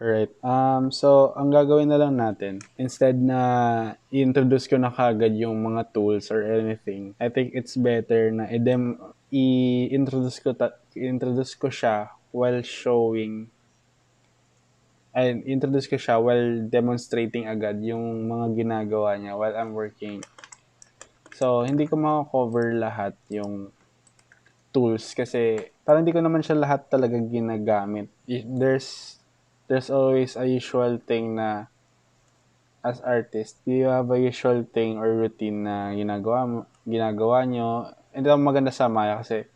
Alright. So, ang gagawin na lang natin, instead na i-introduce ko na kagad yung mga tools or anything, I think it's better na i-introduce ko siya while showing, ay, introduce ko siya while demonstrating agad yung mga ginagawa niya while I'm working. So, hindi ko maka-cover lahat yung tools kasi parang hindi ko naman siya lahat talaga ginagamit. There's always a usual thing na as artist, do you have a usual thing or routine na ginagawa nyo? Hindi ako maganda sa Maya kasi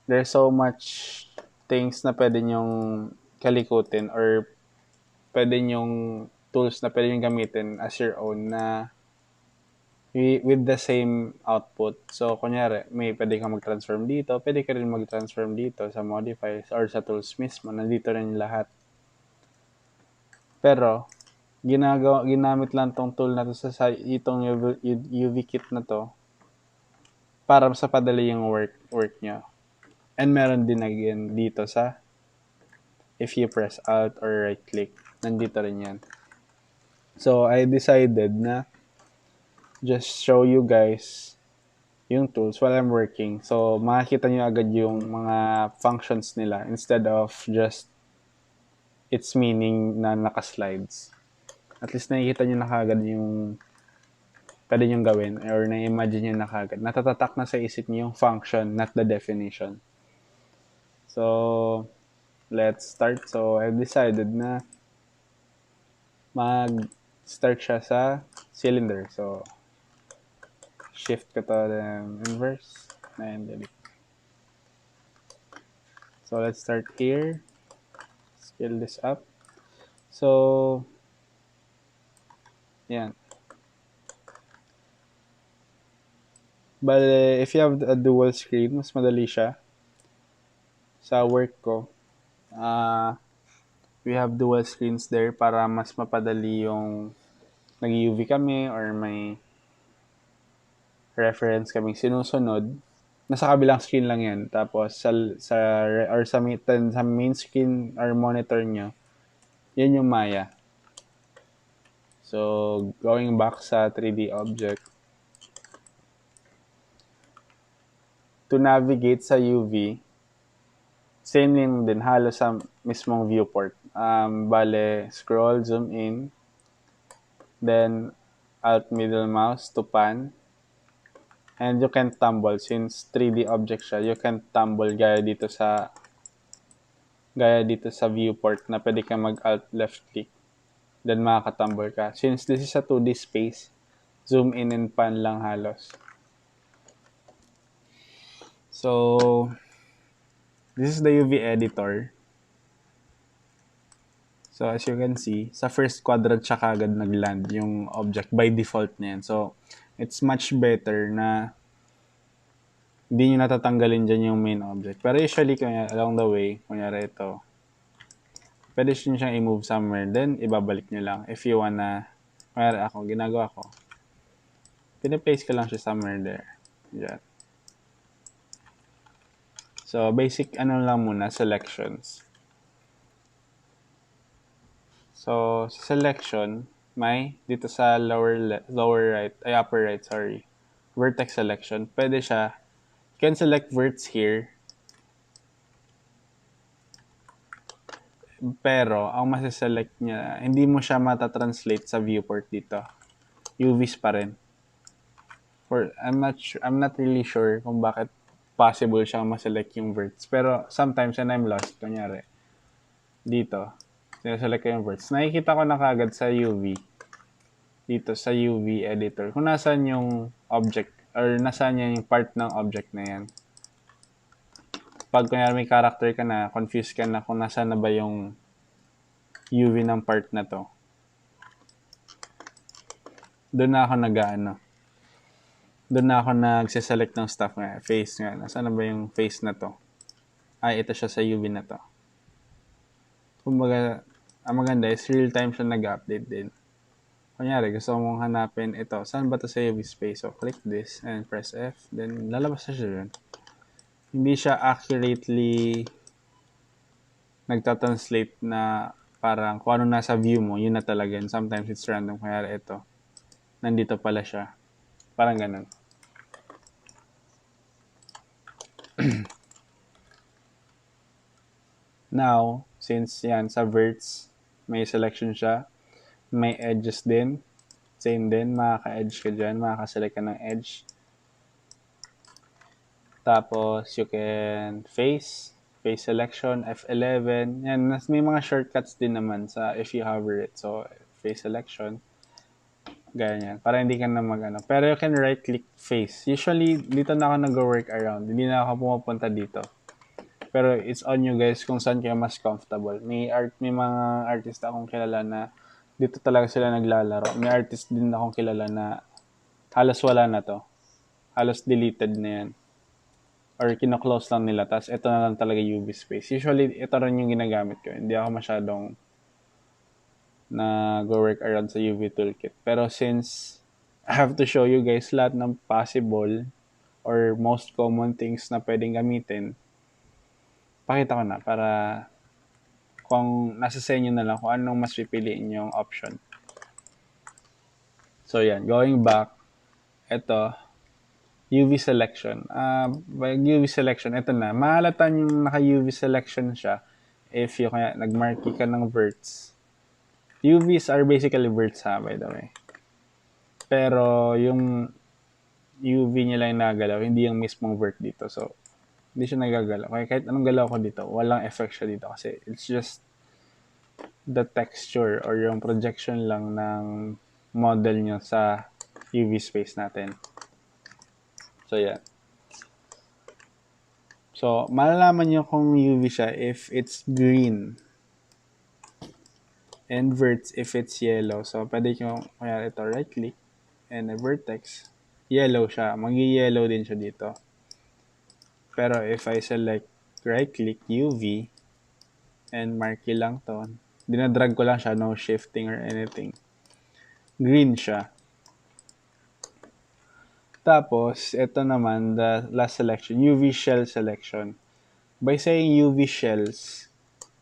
there's so much things na pwede nyong kalikutin or pwede nyong tools na pwede nyong gamitin as your own na with the same output. So, kunyari, pwede kang mag-transform dito, pwede ka rin mag-transform dito sa modifiers or sa tools mismo. Nandito rin lahat. Pero, ginamit lang tong tool na to sa itong UV kit na to para sa padali yung work nyo. And meron din again dito sa if you press alt or right click, nandito rin yan. So, I decided na just show you guys yung tools while I'm working. So, makikita nyo agad yung mga functions nila instead of just its meaning na naka-slides. At least nakikita nyo na kagad yung pwede nyo gawin or na-imagine nyo na kagad. Natatatak na sa isip nyo yung function, not the definition. So, let's start. So, I've decided na mag-start siya sa cylinder. So, shift ko to then inverse and delete. So, let's start here. Scale this up. So, yan. Bale, if you have a dual screen, mas madali siya. Sa work ko, we have dual screens there para mas mapadali yung nag-UV kami or may reference kaming sinusunod. Nasa kabilang screen lang yan. Tapos sa main screen or monitor nyo, yan yung Maya. So, going back sa 3D object, to navigate sa UV, same din halos sa mismong viewport. Bale, scroll, zoom in, then alt middle mouse to pan, and you can tumble since 3D object siya. You can tumble gaya dito sa viewport na pwede ka mag alt left click, then makakatumble ka. Since this is a 2D space, zoom in and pan lang halos. So, this is the UV editor. So, as you can see, sa first quadrant siya kagad nag-land yung object by default niyan. So, it's much better na hindi nyo natatanggalin dyan yung main object. Pero usually, along the way, kunyari ito, pwede nyo siyang i-move somewhere, then ibabalik nyo lang. If you wanna, kunyari ako, ginagawa ko, pinaplace ko lang siya somewhere there. Diyan. So, basic lang muna, selections. So, sa selection, may dito sa upper right, vertex selection. Pwede siya, you can select verts here. Pero, ang masiselect niya, hindi mo siya matatranslate sa viewport dito. UVs pa rin. I'm not really sure kung bakit possible siyang maselect yung verts. Pero, sometimes when I'm lost, kunyari, dito, sineselect ko yung verts. Nakikita ko na kagad sa UV. Dito sa UV editor. Kung nasaan yung object or nasaan yung part ng object na yan. Pag kunyari may character ka na, confused ka na kung nasaan na ba yung UV ng part na to. Doon na ako Doon na ako nagsiselect ng stuff nga. Face nga. Nasaan na ba yung face na to? Ay, ito siya sa UV na to. Kumbaga, ang maganda is real time siya nag-update din. Kunyari, gusto mong hanapin ito. Saan ba ito sa UV space? So, click this and press F. Then, lalabas na siya dyan. Hindi siya accurately nagtatranslate na parang kung ano nasa view mo, yun na talaga. And sometimes it's random. Kaya ito, nandito pala siya. Parang ganun. Now, since yan, sa verts, may selection siya. May edges din. Same din, makaka-edge ka dyan. Makaka-select ka ng edge. Tapos, you can face selection, F11. Yan, may mga shortcuts din naman sa if you hover it. So, face selection. Ganyan. Para hindi ka na mag-ano. Pero you can right-click face. Usually, dito na ako nag-work around. Hindi na ako pumupunta dito. Pero it's on you guys kung saan kayo mas comfortable. May mga artist akong kilala na dito talaga sila naglalaro. May artist din akong kilala na halos wala na to. Halos deleted na yan. Or kino-close lang nila. Tapos ito na lang talaga UV space. Usually, ito rin yung ginagamit ko. Hindi ako masyadong nag-work around sa UV toolkit. Pero since I have to show you guys lahat ng possible or most common things na pwedeng gamitin, pakita ko na para kung nasa sa inyo na lang kung anong mas pipiliin yung option. So yan, going back, ito, UV selection. By UV selection, ito na. Mahalata yung naka-UV selection siya if yung kaya nag-marky ka ng verts. UVs are basically verts ha, by the way. Pero yung UV niya lang nagalaw, hindi yung mismong vert dito. So, hindi siya nagagalaw. Kaya kahit anong galaw ko dito, walang effect siya dito kasi it's just the texture or yung projection lang ng model nyo sa UV space natin. So, yan. So, malalaman nyo kung UV siya if it's green. And verts if it's yellow. So, pwede nyo, kaya ito, right-click and a vertex. Yellow siya. Mag-yellow din siya dito. Pero if I select right-click UV and marky lang to, dinadrag ko lang siya, no shifting or anything. Green siya. Tapos, ito naman, the last selection, UV shell selection. By saying UV shells,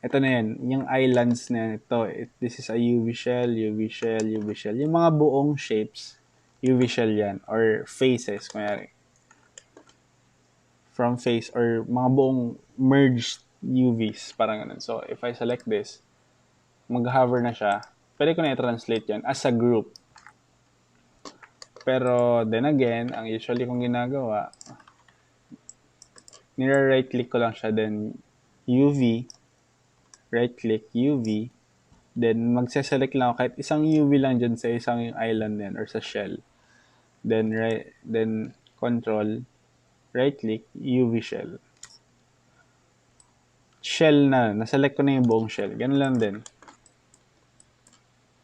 ito na yan, yung islands na ito, this is a UV shell, UV shell, UV shell. Yung mga buong shapes, UV shell yan, or faces, kunyari. From face, or mga buong merged UVs, parang ganun. So, if I select this, mag-hover na siya, pwede ko na i-translate yan as a group. Pero, then again, ang usually kong ginagawa, nira-right click ko lang siya, then UV, right click UV, then magse-select lang ako kahit isang UV lang dyan sa isang island din or sa shell. Then control, right click UV shell. Shell na, naselect ko na yung buong shell. Ganun lang din.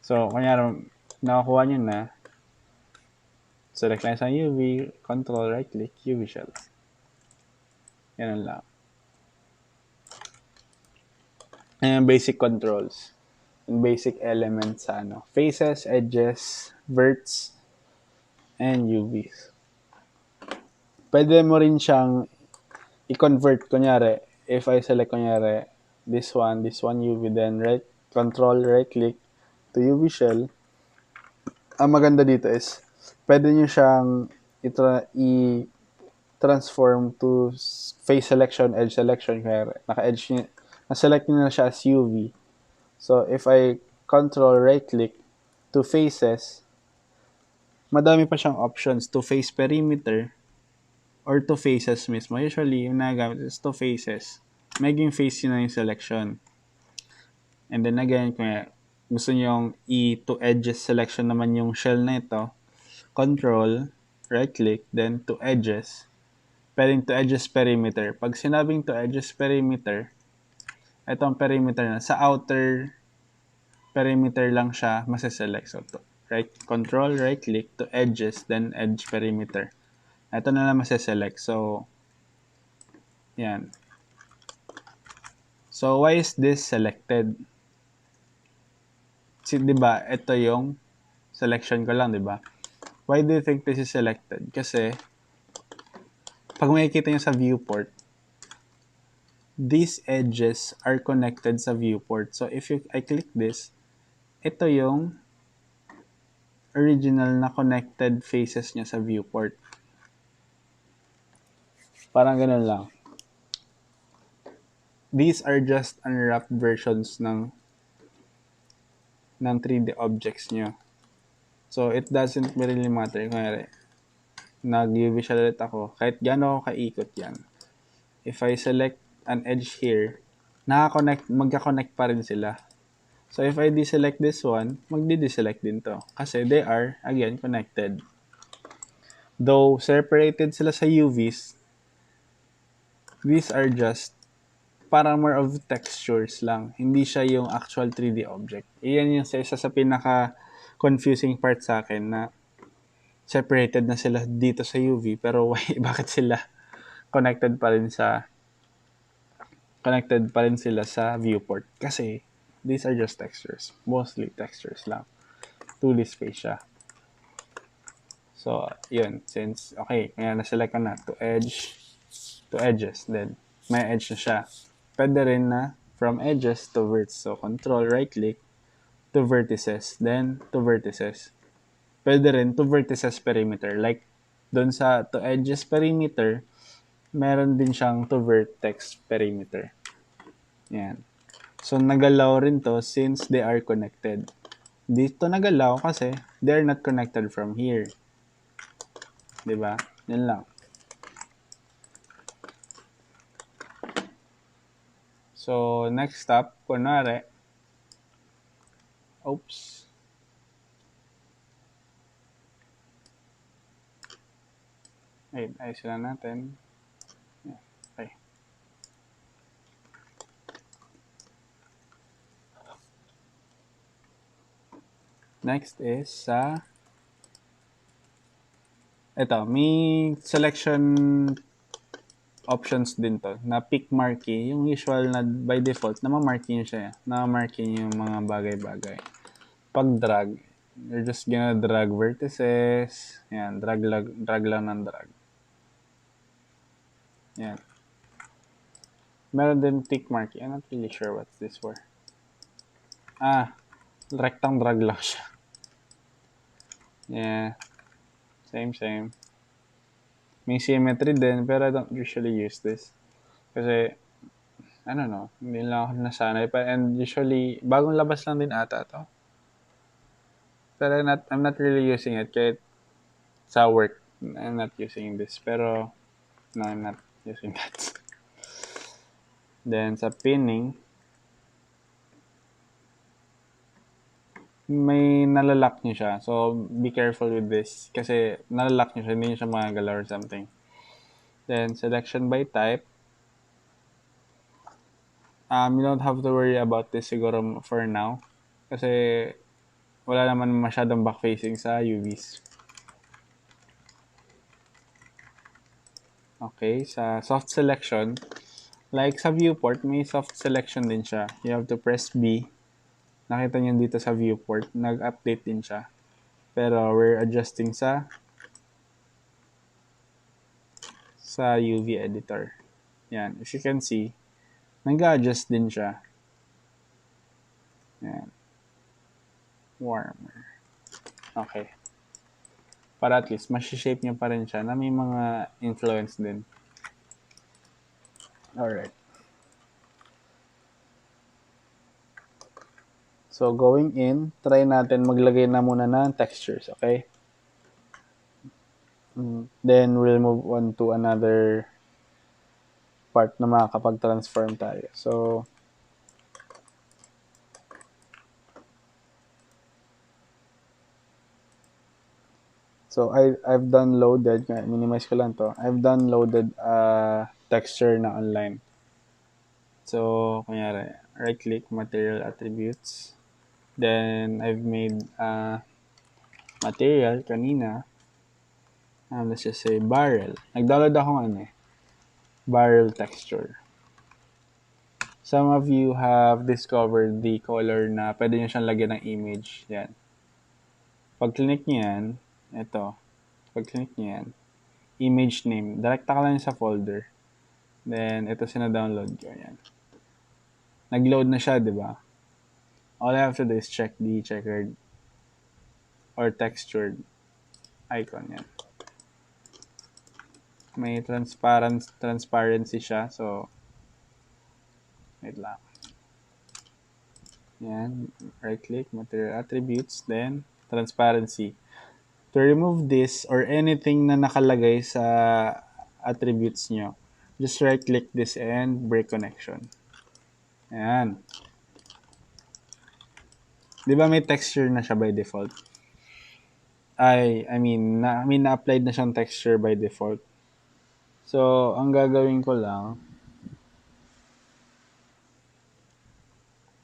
So, kunyari, nakakuha nyo na, select lang isang UV, control, right click UV shell. Ganun lang. Ayan, basic controls and basic elements sa faces, edges, verts, and UVs. Pwede mo rin siyang i-convert. Kunyari, if I select kunyari this one UV, then control right click to UV shell. Ang maganda dito is pwede nyo siyang i-transform to face selection, edge selection. Kaya naka-edge nyo, na-select nyo na siya as UV. So, if I control right-click to faces, madami pa siyang options to face perimeter or to faces mismo. Usually, yung nagamit is to faces. Maging face yun na yung selection. And then again, kung gusto nyo yung to edges selection naman yung shell na ito, control, right-click, then to edges. Pwedeng to edges perimeter. Pag sinabing to edges perimeter, itong perimeter na, sa outer perimeter lang siya masiselect. So, control, right-click to edges, then edge perimeter. Ito na lang masiselect. So, yan. So, why is this selected? Diba, ito yung selection ko lang, diba? Why do you think this is selected? Kasi, pag makikita nyo sa viewport, these edges are connected sa viewport. So if I click this, ito yung original na connected faces niya sa viewport. Parang ganun lang. These are just unwrapped versions ng 3D objects niyo. So it doesn't really matter. Kaya nag-visual ulit ako. Kahit gaano ako kaikot yan. If I select an edge here, magka-connect pa rin sila. So if I deselect this one, magdi-deselect din to. Kasi they are, again, connected. Though separated sila sa UVs, these are just parang more of textures lang. Hindi siya yung actual 3D object. Iyan yung isa sa pinaka-confusing part sa akin na separated na sila dito sa UV pero bakit sila connected pa rin sila sa viewport? Kasi these are just textures. Mostly textures lang. 2D space siya. So, yun. Since, okay, kaya na-select ko na to edges. Then, may edge na siya. Pwede rin na from edges to verts. So, control, right-click, to vertices. Then, to vertices. Pwede rin to vertices perimeter. Like, doon sa to edges perimeter, meron din siyang to vertex perimeter. Yan. So, nagalaw rin to since they are connected. Dito nagalaw kasi they're not connected from here. Diba? Yan lang. So, next step, kunwari, oops. Ayun, ayos lang natin. Okay. Next is sa ito, may selection options din to na pick marquee, yung usual na by default na ma-marquee nyo siya, na ma-marquee yung mga bagay-bagay. Pag drag, you're just gonna drag vertices, yan, drag lang ng drag. Yan. Meron din tick marquee, I'm not really sure what's this for. Rectang drag lang siya. Yeah. Same. May symmetry din, pero I don't usually use this. Kasi, I don't know, hindi lang ako nasanay. And usually, bagong labas lang din ata to. Pero I'm not really using it. Kahit sa work, I'm not using this. Pero, no, I'm not using that. Then, sa pinning, may nalalak nyo siya. So, be careful with this. Kasi, nalalak nyo siya. Hindi nyo siya magagalaw or something. Then, selection by type. You don't have to worry about this siguro for now. Kasi, wala naman masyadong backfacing sa UVs. Okay, sa soft selection, like sa viewport, may soft selection din siya. You have to press B. Nakita niyo dito sa viewport, nag-update din siya. Pero we're adjusting sa UV editor. Yan, as you can see, nag-adjust din siya. Yan. Warmer. Okay. Para at least, shape niya pa rin siya na may mga influence din. Alright. So, going in, try natin maglagay na muna ng textures, okay? Then, we'll move on to another part na makakapag-transform tayo. So, I've downloaded, minimize ko lang to, I've downloaded a texture na online. So, kunyari, right-click, material attributes. Then, I've made material kanina. Let's just say barrel. Nag-download ako barrel texture. Some of you have discovered the color na pwede nyo siyang lagyan ng image. Yan. Pag click nyo yan, ito. Pag click nyo yan, image name. Direkta ka lang sa folder. Then, ito sina-download ko. Yan. Nag-load na siya, di ba? All I have to do is check the checkered or textured icon. Yan. May transparency siya. So, wait lang. Yan. Right-click, material attributes, then transparency. To remove this or anything na nakalagay sa attributes nyo, just right-click this and break connection. Ayan. Di ba may texture na siya by default? I mean, na-applied na siyang texture by default. So, ang gagawin ko lang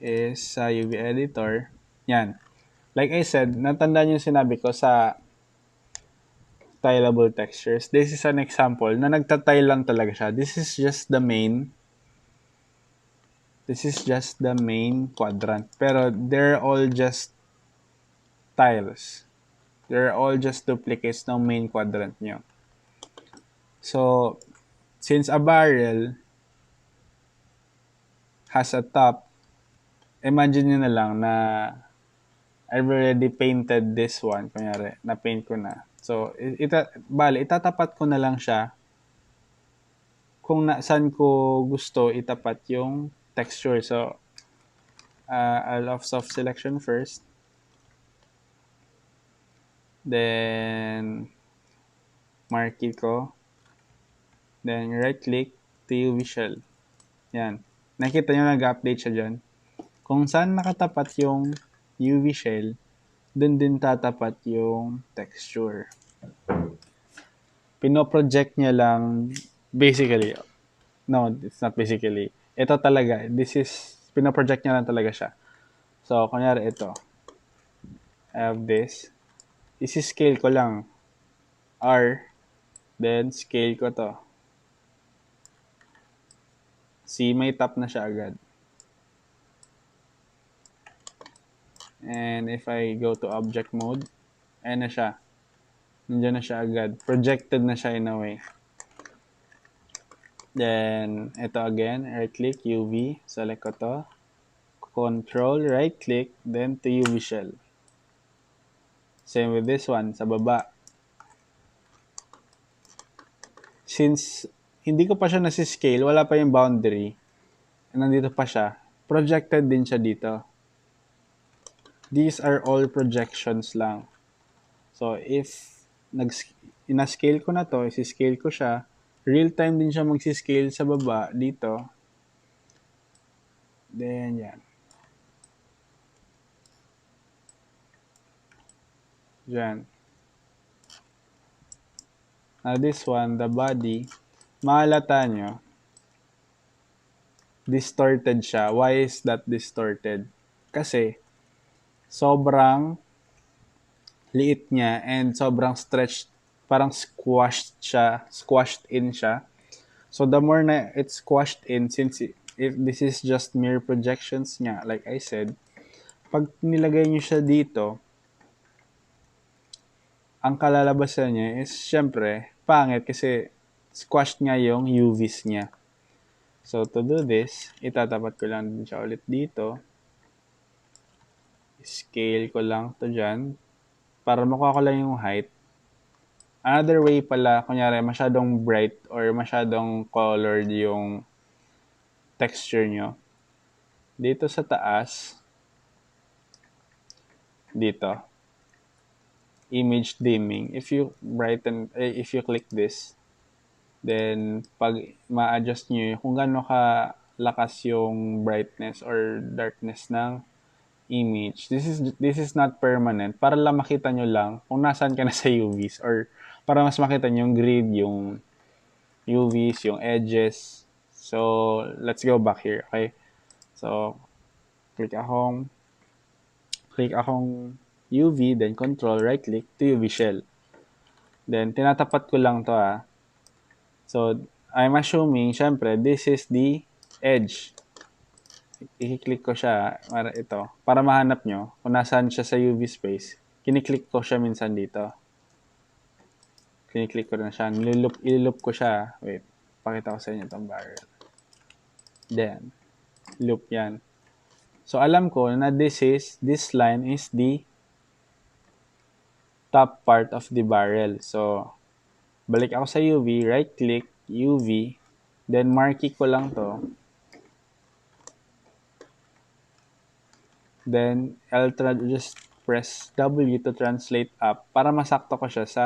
is sa UV editor. Yan. Like I said, natandaan yung sinabi ko sa tileable textures. This is an example na nagtatile lang talaga siya. This is just the main quadrant. Pero they're all just tiles. They're all just duplicates ng main quadrant nyo. So, since a barrel has a top, imagine nyo na lang na I've already painted this one. Kunyari, na-paint ko na. So, itatapat ko na lang siya kung saan ko gusto itapat yung texture. So, I'll off soft selection first. Then, marquee ko. Then, right-click to UV shell. Yan. Nakita nyo nag-update siya dyan. Kung saan nakatapat yung UV shell, dun din tatapat yung texture. Pinoproject niya lang, basically, no, it's not basically. Ito talaga, pinoproject niya lang talaga siya. So, kunyari ito. I have this. Isi-scale ko lang. R. Then, scale ko to. See, may top na siya agad. And if I go to object mode, ayan na siya. Nandiyan na siya agad. Projected na siya in a way. Then, ito again, right-click, UV. Select ko to. Control, right-click, then to UV shell. Same with this one, sa baba. Since hindi ko pa siya nasi-scale, wala pa yung boundary, nandito pa siya, projected din siya dito. These are all projections lang. So, if ina-scale ko na to, isi-scale ko siya, real-time din siya mag-scale sa baba dito. Then, yan. Diyan. Now, this one, the body, mahalata nyo, distorted siya. Why is that distorted? Kasi, sobrang liit niya and sobrang stretched, parang squashed in siya. So, the more na it's squashed in, since if this is just mere projections niya, like I said, pag nilagay niyo siya dito, ang kalalabasan niya is, syempre, pangit kasi squashed nga yung UVs niya. So, to do this, itatapat ko lang din siya ulit dito. Scale ko lang to dyan para makuha ko lang yung height. Another way pala, kunyari, masyadong bright or masyadong colored yung texture nyo. Dito sa taas, dito, image dimming. If you click this, then pag ma-adjust nyo kung gaano ka lakas yung brightness or darkness ng image. This is not permanent. Para lang makita nyo lang kung nasaan ka na sa UVs or para mas makita nyo yung grid, yung UVs, yung edges. So, let's go back here, okay? So, click akong UV, then control, right-click to UV shell. Then, tinatapat ko lang to So, I'm assuming, syempre, this is the edge. I-click ko siya, para mahanap nyo kung nasaan siya sa UV space. Kiniklik ko siya minsan dito. Kiniklik ko na siya. Ililoop ko siya. Wait. Pakita ko sa inyo itong barrel. Then, loop yan. So, alam ko na this line is the top part of the barrel. So, balik ako sa UV, right-click, UV, then marquee ko lang to. Then, I'll just press W to translate up para masakto ko siya sa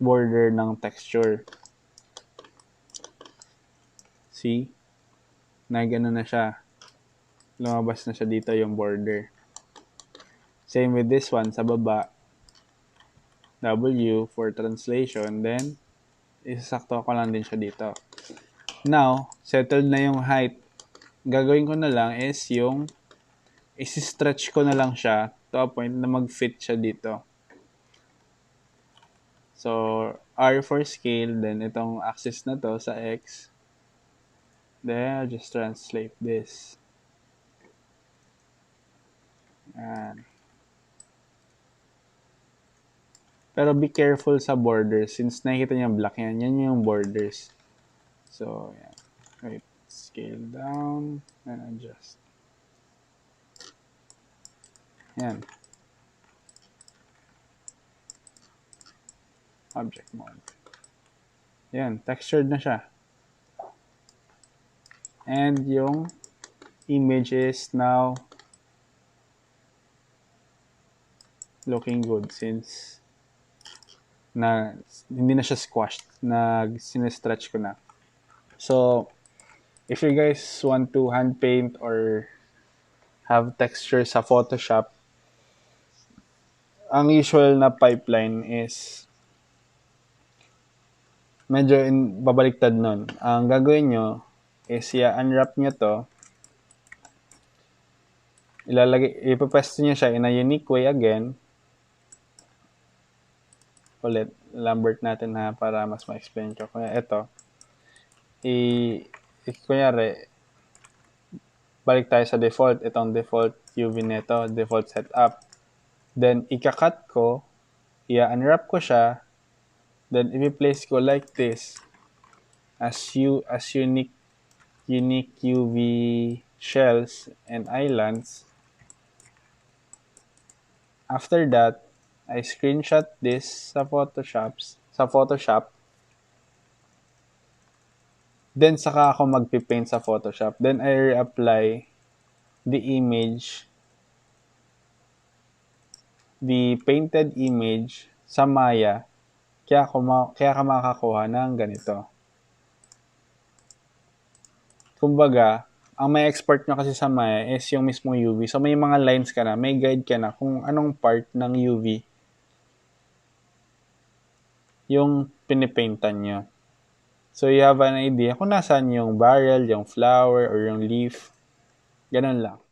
border ng texture. See? Nagano na siya. Lumabas na siya dito yung border. Same with this one sa baba. W for translation. Then, isasakto ko lang din siya dito. Now, settled na yung height. Gagawin ko na lang is yung isi-stretch ko na lang siya to a point na mag-fit siya dito. So, R for scale, then itong axis na to sa X. Then, I'll just translate this. Yan. Pero be careful sa borders. Since nakikita niyo yung black yan, yan yung borders. So, yan. Wait. Scale down and adjust. Yan. Object mode. Yan. Textured na siya. And yung image is now looking good since na hindi na siya squashed, na sinestretch ko na. So, if you guys want to hand paint or have texture sa Photoshop, ang usual na pipeline is medyo babaliktad nun. Ang gagawin nyo is unwrap nyo to, ipapwesto nyo siya in a unique way again. Ulit, Lambert natin ha, para mas ma-explain ko. Kaya ito, kunyari, balik tayo sa default. Itong default UV neto, default setup. Then, ika-cut ko, unwrap ko siya, then i-place ko like this as unique UV shells and islands. After that, I screenshot this sa Photoshop. Then, saka ako magpipaint sa Photoshop. Then, I reapply the image, the painted image sa Maya. Kaya ka makakuha ng ganito. Kumbaga, ang may export nyo kasi sa Maya is yung mismong UV. So, may mga lines ka na, may guide ka na kung anong part ng UV yung pinipaintan nyo. So, you have an idea kung nasaan yung barrel, yung flower, or yung leaf. Ganun lang.